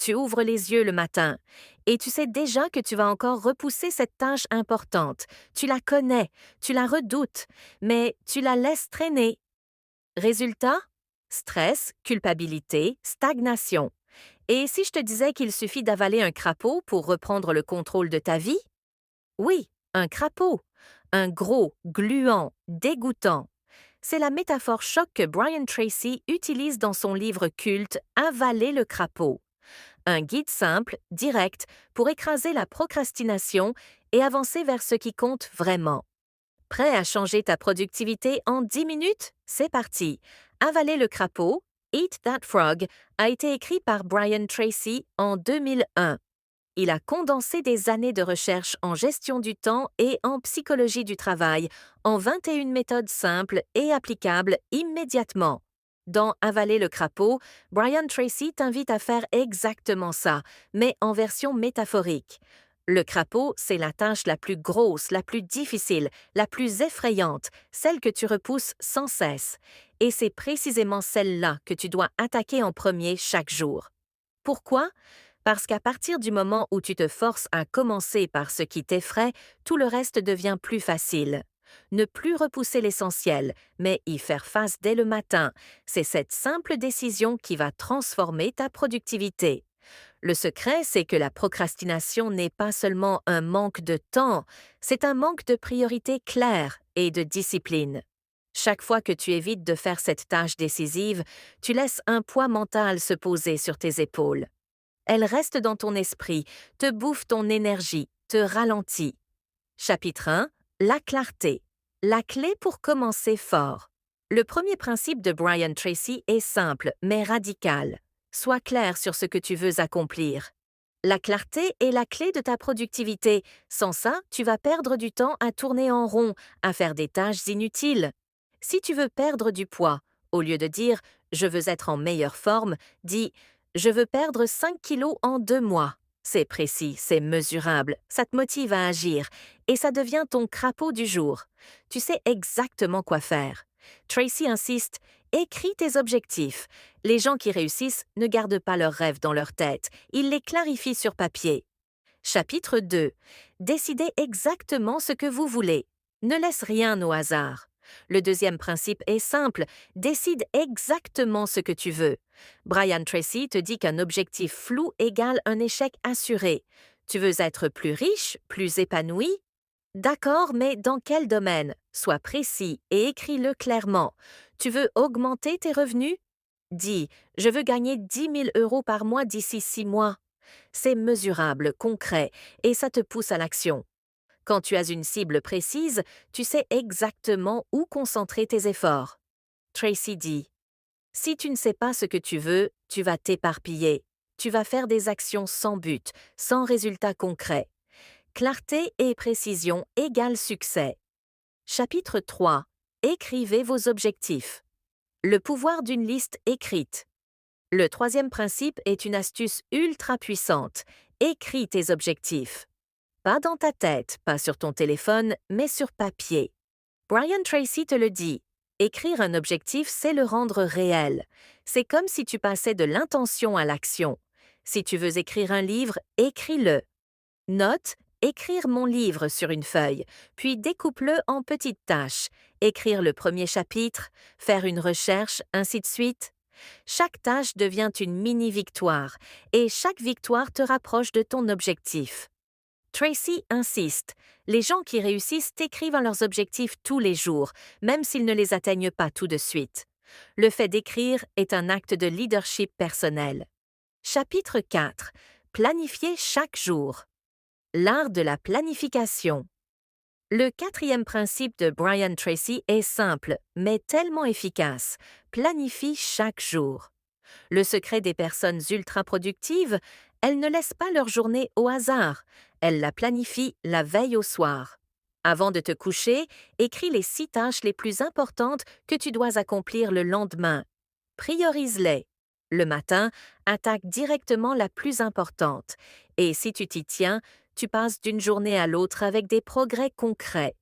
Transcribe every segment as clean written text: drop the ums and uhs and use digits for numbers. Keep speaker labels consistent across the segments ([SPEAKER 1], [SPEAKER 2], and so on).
[SPEAKER 1] Tu ouvres les yeux le matin et tu sais déjà que tu vas encore repousser cette tâche importante. Tu la connais, tu la redoutes, mais tu la laisses traîner. Résultat? Stress, culpabilité, stagnation. Et si je te disais qu'il suffit d'avaler un crapaud pour reprendre le contrôle de ta vie? Oui, un crapaud. Un gros, gluant, dégoûtant. C'est la métaphore choc que Brian Tracy utilise dans son livre culte Avaler le crapaud. Un guide simple, direct, pour écraser la procrastination et avancer vers ce qui compte vraiment. Prêt à changer ta productivité en 10 minutes? C'est parti. Avaler le crapaud, Eat That Frog, a été écrit par Brian Tracy en 2001. Il a condensé des années de recherche en gestion du temps et en psychologie du travail en 21 méthodes simples et applicables immédiatement. Dans Avaler le crapaud, Brian Tracy t'invite à faire exactement ça, mais en version métaphorique. Le crapaud, c'est la tâche la plus grosse, la plus difficile, la plus effrayante, celle que tu repousses sans cesse. Et c'est précisément celle-là que tu dois attaquer en premier chaque jour. Pourquoi? Parce qu'à partir du moment où tu te forces à commencer par ce qui t'effraie, tout le reste devient plus facile. Ne plus repousser l'essentiel, mais y faire face dès le matin, c'est cette simple décision qui va transformer ta productivité. Le secret, c'est que la procrastination n'est pas seulement un manque de temps, c'est un manque de priorité claire et de discipline. Chaque fois que tu évites de faire cette tâche décisive, tu laisses un poids mental se poser sur tes épaules. Elle reste dans ton esprit, te bouffe ton énergie, te ralentit. Chapitre 1. La clarté. La clé pour commencer fort. Le premier principe de Brian Tracy est simple, mais radical. Sois clair sur ce que tu veux accomplir. La clarté est la clé de ta productivité. Sans ça, tu vas perdre du temps à tourner en rond, à faire des tâches inutiles. Si tu veux perdre du poids, au lieu de dire « je veux être en meilleure forme », dis « je veux perdre 5 kilos en 2 mois ». C'est précis, c'est mesurable, ça te motive à agir et ça devient ton crapaud du jour. Tu sais exactement quoi faire. Tracy insiste, écris tes objectifs. Les gens qui réussissent ne gardent pas leurs rêves dans leur tête, ils les clarifient sur papier. Chapitre 2. Décidez exactement ce que vous voulez. Ne laisse rien au hasard. Le deuxième principe est simple, décide exactement ce que tu veux. Brian Tracy te dit qu'un objectif flou égale un échec assuré. Tu veux être plus riche, plus épanoui? D'accord, mais dans quel domaine? Sois précis et écris-le clairement. Tu veux augmenter tes revenus? Dis, je veux gagner 10 000 euros par mois d'ici 6 mois. C'est mesurable, concret, et ça te pousse à l'action. Quand tu as une cible précise, tu sais exactement où concentrer tes efforts. Tracy dit, si tu ne sais pas ce que tu veux, tu vas t'éparpiller. Tu vas faire des actions sans but, sans résultat concret. Clarté et précision égale succès. Chapitre 3. Écrivez vos objectifs. Le pouvoir d'une liste écrite. Le troisième principe est une astuce ultra puissante. Écris tes objectifs. Pas dans ta tête, pas sur ton téléphone, mais sur papier. Brian Tracy te le dit. Écrire un objectif, c'est le rendre réel. C'est comme si tu passais de l'intention à l'action. Si tu veux écrire un livre, écris-le. Note, écrire mon livre sur une feuille, puis découpe-le en petites tâches. Écrire le premier chapitre, faire une recherche, ainsi de suite. Chaque tâche devient une mini-victoire, et chaque victoire te rapproche de ton objectif. Tracy insiste, les gens qui réussissent écrivent leurs objectifs tous les jours, même s'ils ne les atteignent pas tout de suite. Le fait d'écrire est un acte de leadership personnel. Chapitre 4. Planifier chaque jour. L'art de la planification. Le quatrième principe de Brian Tracy est simple, mais tellement efficace. Planifie chaque jour. Le secret des personnes ultra-productives, elles ne laissent pas leur journée au hasard. Elles la planifient la veille au soir. Avant de te coucher, écris les 6 tâches les plus importantes que tu dois accomplir le lendemain. Priorise-les. Le matin, attaque directement la plus importante. Et si tu t'y tiens, tu passes d'une journée à l'autre avec des progrès concrets.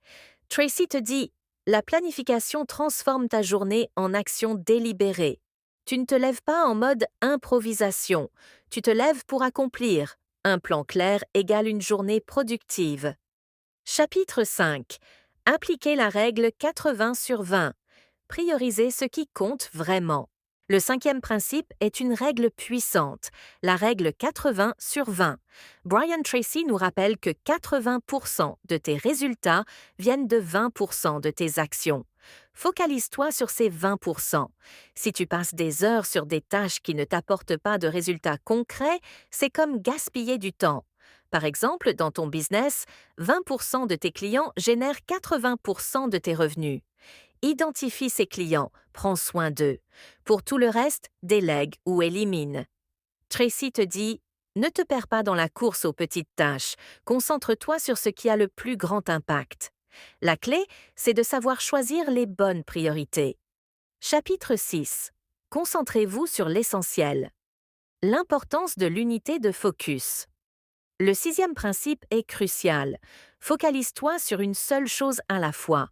[SPEAKER 1] Tracy te dit, la planification transforme ta journée en action délibérée. Tu ne te lèves pas en mode improvisation, tu te lèves pour accomplir. Un plan clair égale une journée productive. Chapitre 5. Appliquer la règle 80 sur 20. Prioriser ce qui compte vraiment. Le cinquième principe est une règle puissante, la règle 80 sur 20. Brian Tracy nous rappelle que 80% de tes résultats viennent de 20% de tes actions. Focalise-toi sur ces 20%. Si tu passes des heures sur des tâches qui ne t'apportent pas de résultats concrets, c'est comme gaspiller du temps. Par exemple, dans ton business, 20% de tes clients génèrent 80% de tes revenus. Identifie ces clients, prends soin d'eux. Pour tout le reste, délègue ou élimine. Tracy te dit, ne te perds pas dans la course aux petites tâches, concentre-toi sur ce qui a le plus grand impact. La clé, c'est de savoir choisir les bonnes priorités. Chapitre 6. Concentrez-vous sur l'essentiel. L'importance de l'unité de focus. Le sixième principe est crucial. Focalise-toi sur une seule chose à la fois.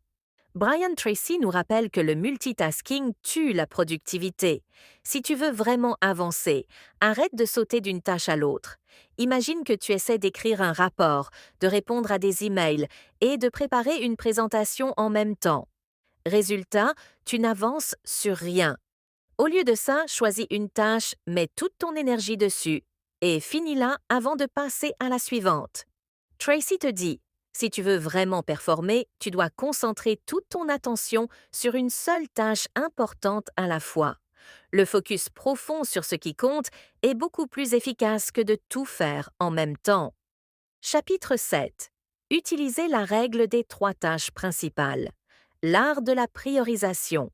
[SPEAKER 1] Brian Tracy nous rappelle que le multitasking tue la productivité. Si tu veux vraiment avancer, arrête de sauter d'une tâche à l'autre. Imagine que tu essaies d'écrire un rapport, de répondre à des emails et de préparer une présentation en même temps. Résultat, tu n'avances sur rien. Au lieu de ça, choisis une tâche, mets toute ton énergie dessus et finis-la avant de passer à la suivante. Tracy te dit, si tu veux vraiment performer, tu dois concentrer toute ton attention sur une seule tâche importante à la fois. Le focus profond sur ce qui compte est beaucoup plus efficace que de tout faire en même temps. Chapitre 7. Utilisez la règle des 3 tâches principales. L'art de la priorisation.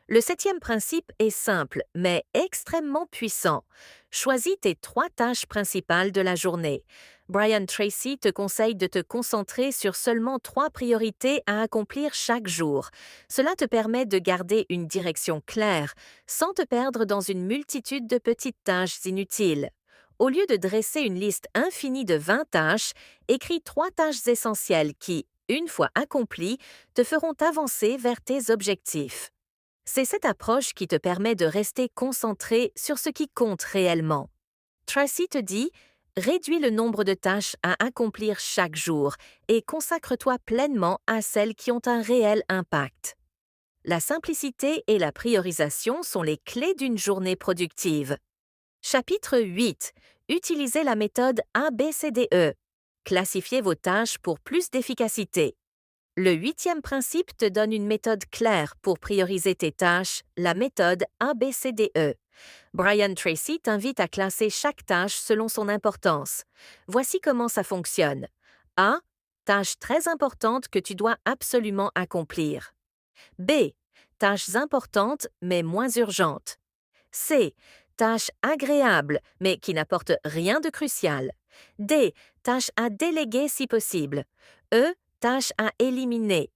[SPEAKER 1] Le septième principe est simple, mais extrêmement puissant. Choisis tes 3 tâches principales de la journée. Brian Tracy te conseille de te concentrer sur seulement 3 priorités à accomplir chaque jour. Cela te permet de garder une direction claire, sans te perdre dans une multitude de petites tâches inutiles. Au lieu de dresser une liste infinie de 20 tâches, écris 3 tâches essentielles qui, une fois accomplies, te feront avancer vers tes objectifs. C'est cette approche qui te permet de rester concentré sur ce qui compte réellement. Tracy te dit, réduis le nombre de tâches à accomplir chaque jour et consacre-toi pleinement à celles qui ont un réel impact. La simplicité et la priorisation sont les clés d'une journée productive. Chapitre 8. Utilisez la méthode ABCDE. Classifiez vos tâches pour plus d'efficacité. Le 8e principe te donne une méthode claire pour prioriser tes tâches, la méthode ABCDE. Brian Tracy t'invite à classer chaque tâche selon son importance. Voici comment ça fonctionne. A. Tâches très importantes que tu dois absolument accomplir. B. Tâches importantes mais moins urgentes. C. Tâches agréables mais qui n'apportent rien de crucial. D. Tâches à déléguer si possible. E. Tâches à éliminer.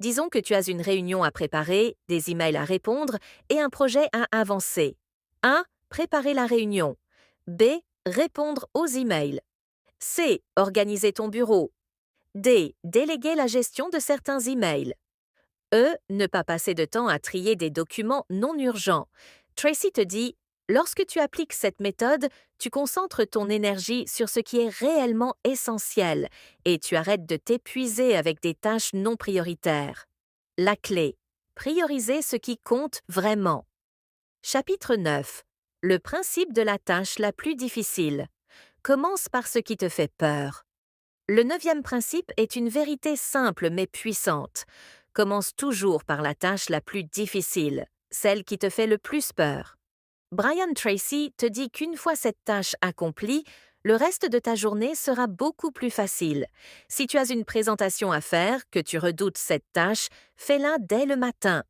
[SPEAKER 1] Disons que tu as une réunion à préparer, des emails à répondre et un projet à avancer. A. Préparer la réunion. B. Répondre aux emails. C. Organiser ton bureau. D. Déléguer la gestion de certains emails. E. Ne pas passer de temps à trier des documents non urgents. Tracy te dit, lorsque tu appliques cette méthode, tu concentres ton énergie sur ce qui est réellement essentiel et tu arrêtes de t'épuiser avec des tâches non prioritaires. La clé, prioriser ce qui compte vraiment. Chapitre 9. Le principe de la tâche la plus difficile. Commence par ce qui te fait peur. Le 9e principe est une vérité simple mais puissante. Commence toujours par la tâche la plus difficile, celle qui te fait le plus peur. Brian Tracy te dit qu'une fois cette tâche accomplie, le reste de ta journée sera beaucoup plus facile. Si tu as une présentation à faire, que tu redoutes cette tâche, fais-la dès le matin.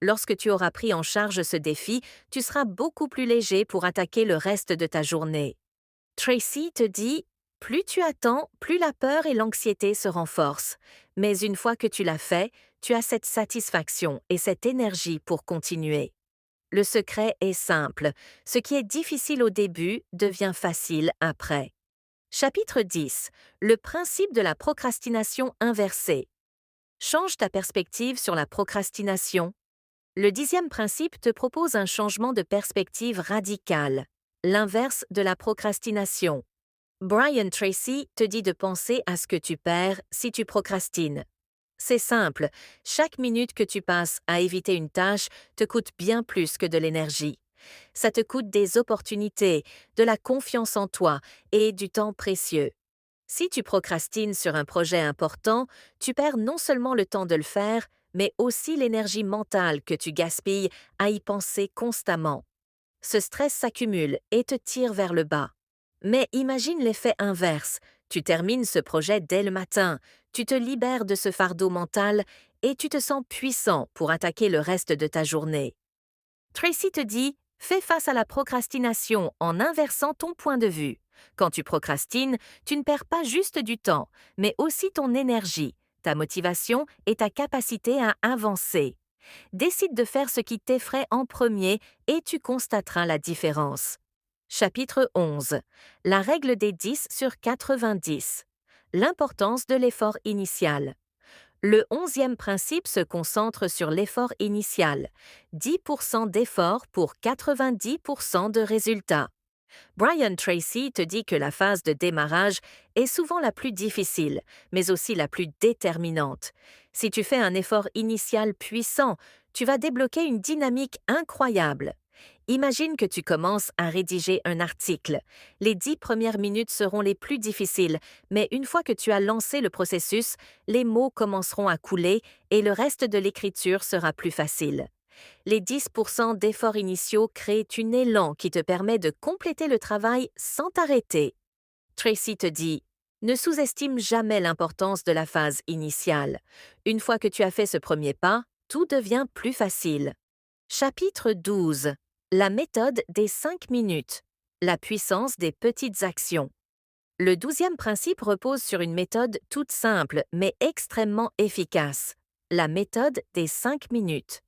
[SPEAKER 1] Lorsque tu auras pris en charge ce défi, tu seras beaucoup plus léger pour attaquer le reste de ta journée. Tracy te dit, plus tu attends, plus la peur et l'anxiété se renforcent. Mais une fois que tu l'as fait, tu as cette satisfaction et cette énergie pour continuer. Le secret est simple. Ce qui est difficile au début devient facile après. Chapitre 10. Le principe de la procrastination inversée. Change ta perspective sur la procrastination. Le 10e principe te propose un changement de perspective radical, l'inverse de la procrastination. Brian Tracy te dit de penser à ce que tu perds si tu procrastines. C'est simple, chaque minute que tu passes à éviter une tâche te coûte bien plus que de l'énergie. Ça te coûte des opportunités, de la confiance en toi et du temps précieux. Si tu procrastines sur un projet important, tu perds non seulement le temps de le faire, mais aussi l'énergie mentale que tu gaspilles à y penser constamment. Ce stress s'accumule et te tire vers le bas. Mais imagine l'effet inverse. Tu termines ce projet dès le matin, tu te libères de ce fardeau mental et tu te sens puissant pour attaquer le reste de ta journée. Tracy te dit, fais face à la procrastination en inversant ton point de vue. Quand tu procrastines, tu ne perds pas juste du temps, mais aussi ton énergie, ta motivation et ta capacité à avancer. Décide de faire ce qui t'effraie en premier et tu constateras la différence. Chapitre 11. La règle des 10 sur 90. L'importance de l'effort initial. Le 11e principe se concentre sur l'effort initial. 10% d'effort pour 90% de résultats. Brian Tracy te dit que la phase de démarrage est souvent la plus difficile, mais aussi la plus déterminante. Si tu fais un effort initial puissant, tu vas débloquer une dynamique incroyable. Imagine que tu commences à rédiger un article. Les 10 premières minutes seront les plus difficiles, mais une fois que tu as lancé le processus, les mots commenceront à couler et le reste de l'écriture sera plus facile. Les 10% d'efforts initiaux créent un élan qui te permet de compléter le travail sans t'arrêter. Tracy te dit, ne sous-estime jamais l'importance de la phase initiale. Une fois que tu as fait ce premier pas, tout devient plus facile. Chapitre 12. La méthode des 5 minutes. La puissance des petites actions. Le 12e principe repose sur une méthode toute simple mais extrêmement efficace. La méthode des 5 minutes.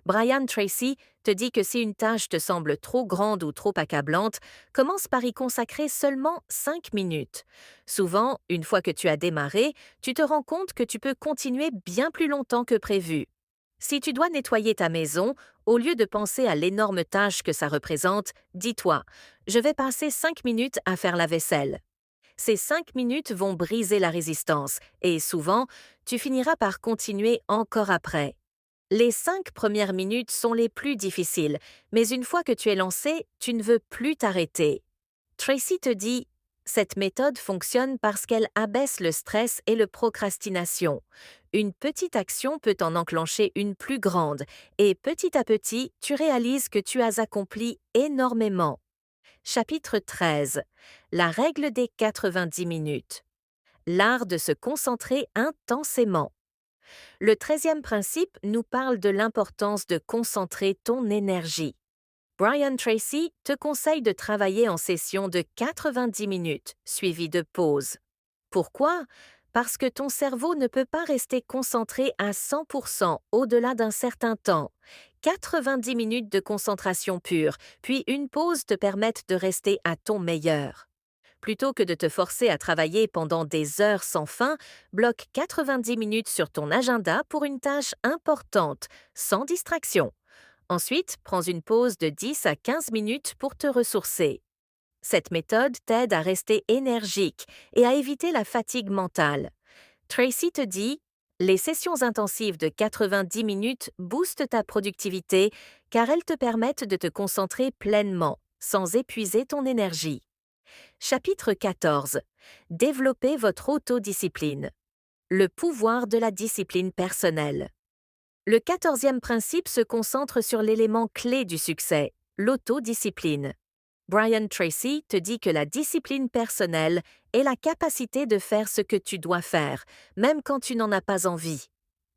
[SPEAKER 1] Brian Tracy te dit que si une tâche te semble trop grande ou trop accablante, commence par y consacrer seulement 5 minutes. Souvent, une fois que tu as démarré, tu te rends compte que tu peux continuer bien plus longtemps que prévu. Si tu dois nettoyer ta maison, au lieu de penser à l'énorme tâche que ça représente, dis-toi, je vais passer 5 minutes à faire la vaisselle. Ces 5 minutes vont briser la résistance et souvent, tu finiras par continuer encore après. Les 5 premières minutes sont les plus difficiles, mais une fois que tu es lancé, tu ne veux plus t'arrêter. Tracy te dit, cette méthode fonctionne parce qu'elle abaisse le stress et la procrastination. Une petite action peut en enclencher une plus grande, et petit à petit, tu réalises que tu as accompli énormément. Chapitre 13. La règle des 90 minutes. L'art de se concentrer intensément. Le 13e principe nous parle de l'importance de concentrer ton énergie. Brian Tracy te conseille de travailler en session de 90 minutes, suivie de pauses. Pourquoi? Parce que ton cerveau ne peut pas rester concentré à 100% au-delà d'un certain temps. 90 minutes de concentration pure, puis une pause te permettent de rester à ton meilleur. Plutôt que de te forcer à travailler pendant des heures sans fin, bloque 90 minutes sur ton agenda pour une tâche importante, sans distraction. Ensuite, prends une pause de 10 à 15 minutes pour te ressourcer. Cette méthode t'aide à rester énergique et à éviter la fatigue mentale. Tracy te dit, les sessions intensives de 90 minutes boostent ta productivité car elles te permettent de te concentrer pleinement, sans épuiser ton énergie. Chapitre 14. Développez votre autodiscipline. Le pouvoir de la discipline personnelle. Le 14e principe se concentre sur l'élément clé du succès, l'autodiscipline. Brian Tracy te dit que la discipline personnelle est la capacité de faire ce que tu dois faire, même quand tu n'en as pas envie.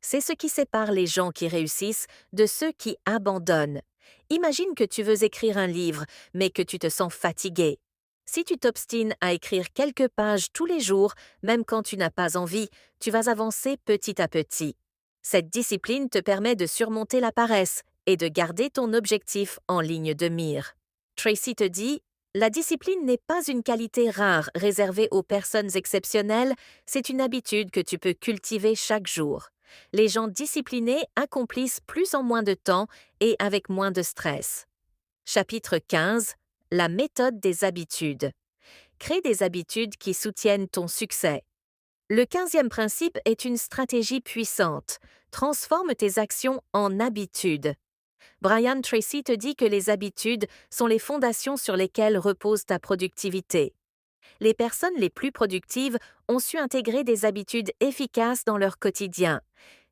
[SPEAKER 1] C'est ce qui sépare les gens qui réussissent de ceux qui abandonnent. Imagine que tu veux écrire un livre, mais que tu te sens fatigué. Si tu t'obstines à écrire quelques pages tous les jours, même quand tu n'as pas envie, tu vas avancer petit à petit. Cette discipline te permet de surmonter la paresse et de garder ton objectif en ligne de mire. Tracy te dit, la discipline n'est pas une qualité rare réservée aux personnes exceptionnelles, c'est une habitude que tu peux cultiver chaque jour. Les gens disciplinés accomplissent plus en moins de temps et avec moins de stress. Chapitre 15. La méthode des habitudes. Crée des habitudes qui soutiennent ton succès. Le 15e principe est une stratégie puissante. Transforme tes actions en habitudes. Brian Tracy te dit que les habitudes sont les fondations sur lesquelles repose ta productivité. Les personnes les plus productives ont su intégrer des habitudes efficaces dans leur quotidien.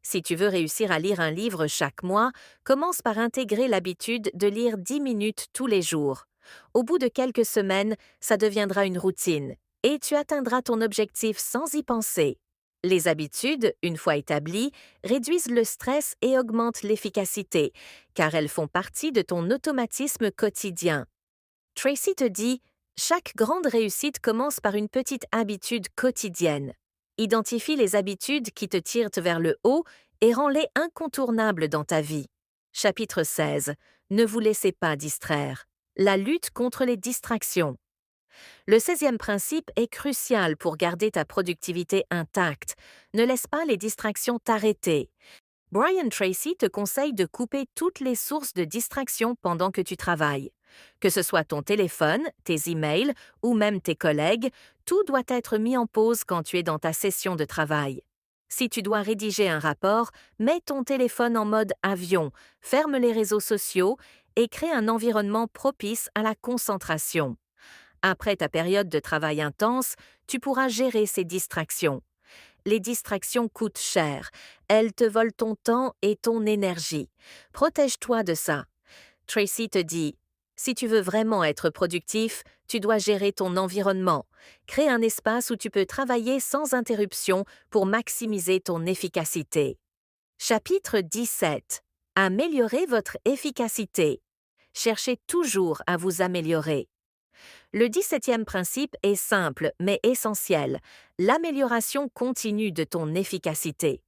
[SPEAKER 1] Si tu veux réussir à lire un livre chaque mois, commence par intégrer l'habitude de lire 10 minutes tous les jours. Au bout de quelques semaines, ça deviendra une routine et tu atteindras ton objectif sans y penser. Les habitudes, une fois établies, réduisent le stress et augmentent l'efficacité, car elles font partie de ton automatisme quotidien. Tracy te dit: chaque grande réussite commence par une petite habitude quotidienne. Identifie les habitudes qui te tirent vers le haut et rends-les incontournables dans ta vie. Chapitre 16. Ne vous laissez pas distraire. La lutte contre les distractions. Le 16e principe est crucial pour garder ta productivité intacte. Ne laisse pas les distractions t'arrêter. Brian Tracy te conseille de couper toutes les sources de distraction pendant que tu travailles. Que ce soit ton téléphone, tes emails ou même tes collègues, tout doit être mis en pause quand tu es dans ta session de travail. Si tu dois rédiger un rapport, mets ton téléphone en mode avion, ferme les réseaux sociaux et crée un environnement propice à la concentration. Après ta période de travail intense, tu pourras gérer ces distractions. Les distractions coûtent cher. Elles te volent ton temps et ton énergie. Protège-toi de ça. Tracy te dit: si tu veux vraiment être productif, tu dois gérer ton environnement. Crée un espace où tu peux travailler sans interruption pour maximiser ton efficacité. Chapitre 17. Améliorer votre efficacité. Cherchez toujours à vous améliorer. Le 17e principe est simple mais essentiel: l'amélioration continue de ton efficacité.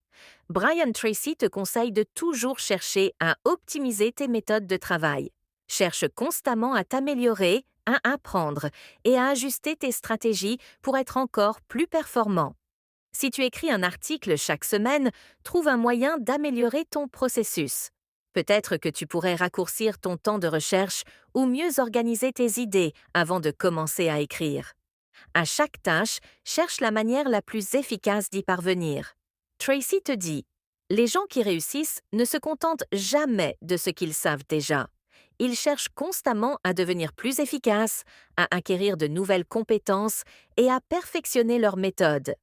[SPEAKER 1] Brian Tracy te conseille de toujours chercher à optimiser tes méthodes de travail. Cherche constamment à t'améliorer, à apprendre et à ajuster tes stratégies pour être encore plus performant. Si tu écris un article chaque semaine, trouve un moyen d'améliorer ton processus. Peut-être que tu pourrais raccourcir ton temps de recherche ou mieux organiser tes idées avant de commencer à écrire. À chaque tâche, cherche la manière la plus efficace d'y parvenir. Tracy te dit: les gens qui réussissent ne se contentent jamais de ce qu'ils savent déjà. Ils cherchent constamment à devenir plus efficaces, à acquérir de nouvelles compétences et à perfectionner leurs méthodes.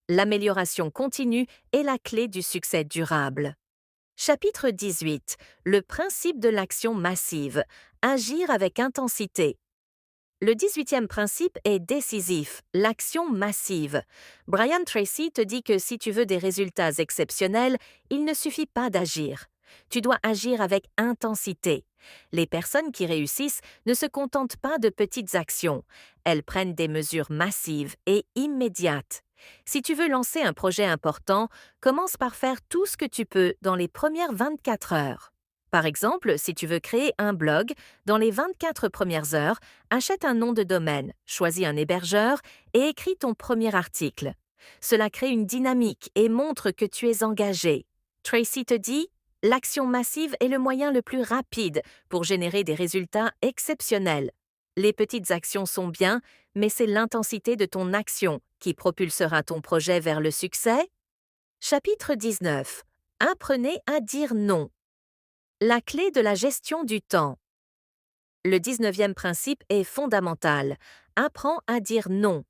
[SPEAKER 1] L'amélioration continue est la clé du succès durable. Chapitre 18. Le principe de l'action massive. Agir avec intensité. Le 18e principe est décisif: l'action massive. Brian Tracy te dit que si tu veux des résultats exceptionnels, il ne suffit pas d'agir. Tu dois agir avec intensité. Les personnes qui réussissent ne se contentent pas de petites actions. Elles prennent des mesures massives et immédiates. Si tu veux lancer un projet important, commence par faire tout ce que tu peux dans les premières 24 heures. Par exemple, si tu veux créer un blog, dans les 24 premières heures, achète un nom de domaine, choisis un hébergeur et écris ton premier article. Cela crée une dynamique et montre que tu es engagé. Tracy te dit: l'action massive est le moyen le plus rapide pour générer des résultats exceptionnels. Les petites actions sont bien, mais c'est l'intensité de ton action qui propulsera ton projet vers le succès. Chapitre 19. Apprenez à dire non. La clé de la gestion du temps. Le 19e principe est fondamental. Apprends à dire non.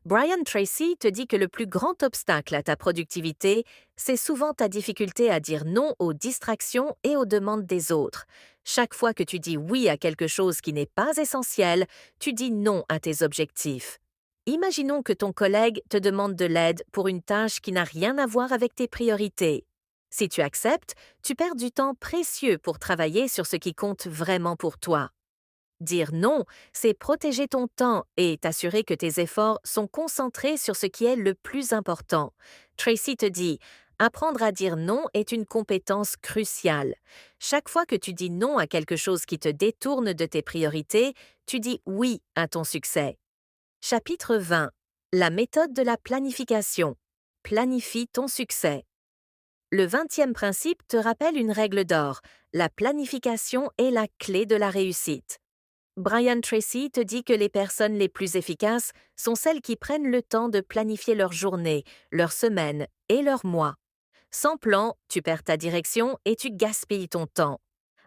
[SPEAKER 1] Brian Tracy te dit que le plus grand obstacle à ta productivité, c'est souvent ta difficulté à dire non aux distractions et aux demandes des autres. Chaque fois que tu dis oui à quelque chose qui n'est pas essentiel, tu dis non à tes objectifs. Imaginons que ton collègue te demande de l'aide pour une tâche qui n'a rien à voir avec tes priorités. Si tu acceptes, tu perds du temps précieux pour travailler sur ce qui compte vraiment pour toi. Dire non, c'est protéger ton temps et t'assurer que tes efforts sont concentrés sur ce qui est le plus important. Tracy te dit: apprendre à dire non est une compétence cruciale. Chaque fois que tu dis non à quelque chose qui te détourne de tes priorités, tu dis oui à ton succès. Chapitre 20. La méthode de la planification. Planifie ton succès. Le 20e principe te rappelle une règle d'or. La planification est la clé de la réussite. Brian Tracy te dit que les personnes les plus efficaces sont celles qui prennent le temps de planifier leur journée, leur semaine et leur mois. Sans plan, tu perds ta direction et tu gaspilles ton temps.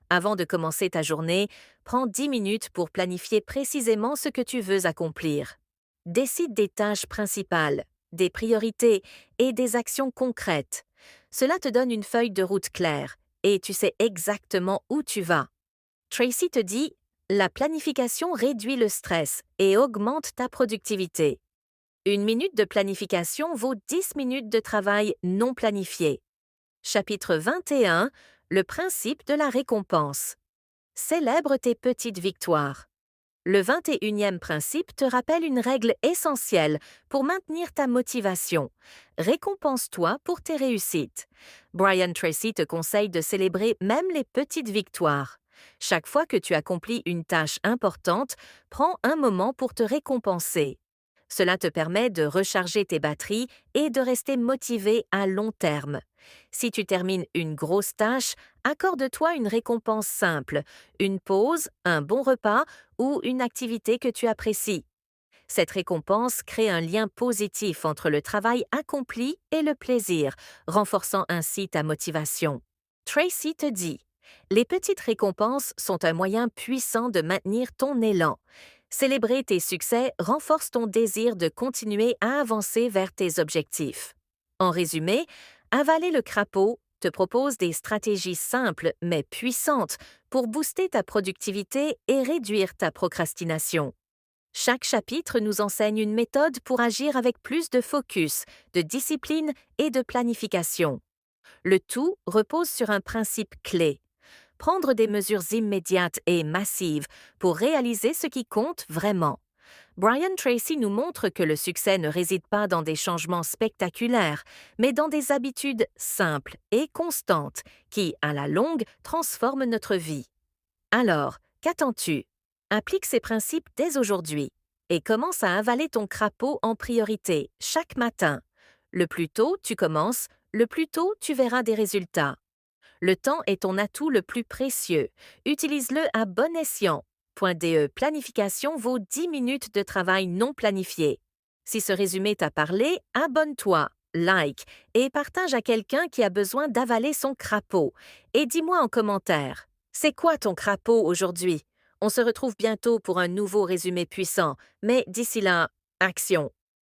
[SPEAKER 1] Avant de commencer ta journée, prends 10 minutes pour planifier précisément ce que tu veux accomplir. Décide des tâches principales, des priorités et des actions concrètes. Cela te donne une feuille de route claire et tu sais exactement où tu vas. Tracy te dit, la planification réduit le stress et augmente ta productivité. Une minute de planification vaut 10 minutes de travail non planifié. Chapitre 21. Le principe de la récompense. Célèbre tes petites victoires. Le 21e principe te rappelle une règle essentielle pour maintenir ta motivation. Récompense-toi pour tes réussites. Brian Tracy te conseille de célébrer même les petites victoires. Chaque fois que tu accomplis une tâche importante, prends un moment pour te récompenser. Cela te permet de recharger tes batteries et de rester motivé à long terme. Si tu termines une grosse tâche, accorde-toi une récompense simple, une pause, un bon repas ou une activité que tu apprécies. Cette récompense crée un lien positif entre le travail accompli et le plaisir, renforçant ainsi ta motivation. Tracy te dit, les petites récompenses sont un moyen puissant de maintenir ton élan. Célébrer tes succès renforce ton désir de continuer à avancer vers tes objectifs. En résumé, Avaler le crapaud te propose des stratégies simples mais puissantes pour booster ta productivité et réduire ta procrastination. Chaque chapitre nous enseigne une méthode pour agir avec plus de focus, de discipline et de planification. Le tout repose sur un principe clé. Prendre des mesures immédiates et massives pour réaliser ce qui compte vraiment. Brian Tracy nous montre que le succès ne réside pas dans des changements spectaculaires, mais dans des habitudes simples et constantes qui, à la longue, transforment notre vie. Alors, qu'attends-tu? Applique ces principes dès aujourd'hui et commence à avaler ton crapaud en priorité chaque matin. Le plus tôt tu commences, le plus tôt tu verras des résultats. Le temps est ton atout le plus précieux. Utilise-le à bon escient. Point DE planification vaut 10 minutes de travail non planifié. Si ce résumé t'a parlé, abonne-toi, like et partage à quelqu'un qui a besoin d'avaler son crapaud. Et dis-moi en commentaire, c'est quoi ton crapaud aujourd'hui? On se retrouve bientôt pour un nouveau résumé puissant, mais d'ici là, action!